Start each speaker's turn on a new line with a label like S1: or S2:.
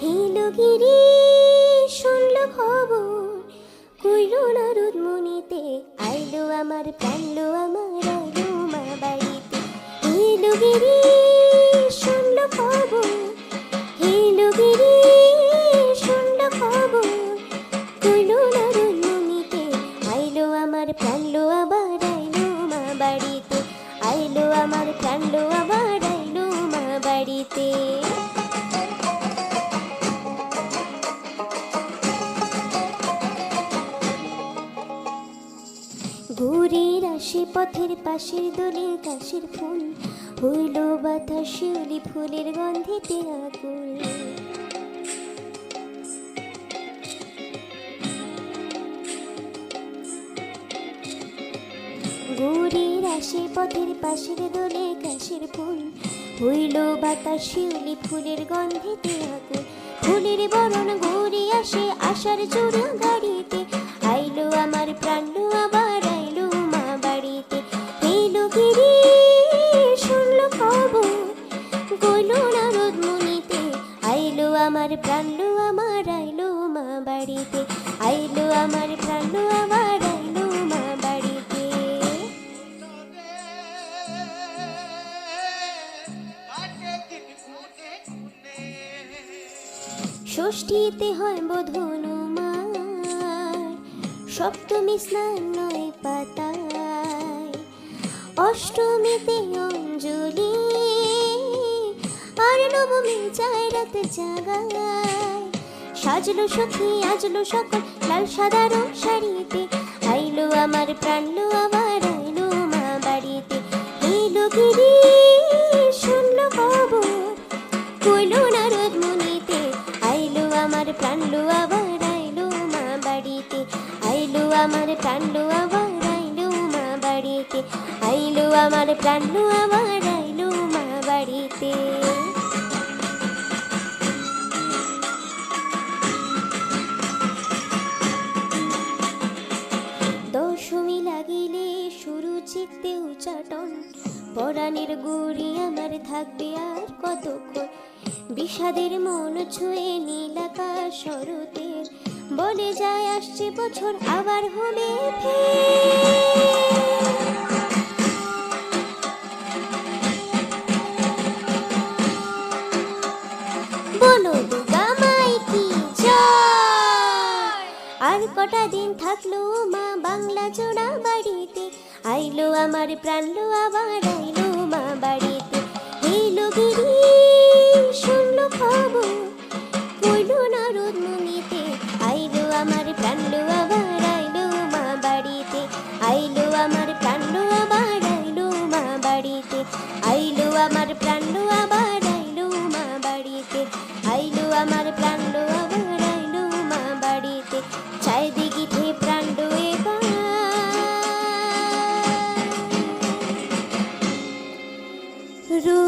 S1: হেলগিরি শুনল খবর, কইল নারদ মুনিতে, আইলো আমার প্রাণলো আমার আইলো মা বাড়িতে। হেলগিরি শুনল খবর, হেলগিরি শুনল খবর, কইল নারদ মুনিতে, আইলো আমার প্রাণলো আবার আইলো মা বাড়িতে, আইলো আমার প্রাণলো আবার আইলো মা বাড়িতে। ঘুরের আসে পথের পাশের দোলে কাশের ফুল, হইল বাতাস শিউলি ফুলের গন্ধেতে আকুল। ঘুরের আসে পথের পাশের দোলে কাশের ফুল, হইল বাতাস শিউলি ফুলের গন্ধেতে আকুল। ফুলের বরণ ঘুরে আসে আশার চূড়া গাড়িতে, আইলো আমার প্রাণলো আবার আইলো মা বাড়িতে। হেলগিরি শুনল খবর, কইল নারদ মুনিতে, আইলো আমার প্রাণলো আমার আইলো মা বাড়িতে, আইলো আমার প্রাণলো আবার আইলো মা বাড়িতে। ষষ্ঠীতে হয় বোধন মার, সপ্তমী স্নান নয় পাতায়, অষ্টমীতে অঞ্জলি, আর নবমী যায় রাত জাগায়। সাজলো সখী আজলো সকল লাল সাদার শাড়িতে, আইলো আমার প্রাণলো আবার আইলো মা বাড়িতে। হেলগিরি শুনল খবর, কইল নারদ মুনিতে, আইলো আমার প্রাণলো আবার আইলো মা বাড়িতে, আইলো আমার প্রাণলো আবার আইলো মা বাড়িতে, আইলো আমার প্রাণলো আবার আইলো মা বাড়িতে। দশমী লাগিলে শুরু চিকতে উচাটন, পরাণের গুড়ি আমার থাকবে আর কতক্ষণ। বিষাদের মন ছুঁয়ে নীলাকাশ শরতের, বলে যায় আসছে বছর আবার হবে ফের। বলো দুর্গা মাই কি জয়। আর কটা দিন থাকলো মা বাংলা জোড়া বাড়িতে, আইলো আমার প্রাণলো আবার আইলো মা বাড়িতে। হেলগিরি শুনল খবর, কইল নারদ মুনিতে, আইলো আমার প্রাণলো আবার আইলো মা বাড়িতে, আইলো আমার প্রাণলো আবার আইলো মা বাড়িতে, আইলো আমার প্রাণলো আবার আইলো মা বাড়িতে, আইলো আমার প্রাণলো আবার আইলো মা বাড়িতে। চারিদিকে থে প্রাণলো এবার রু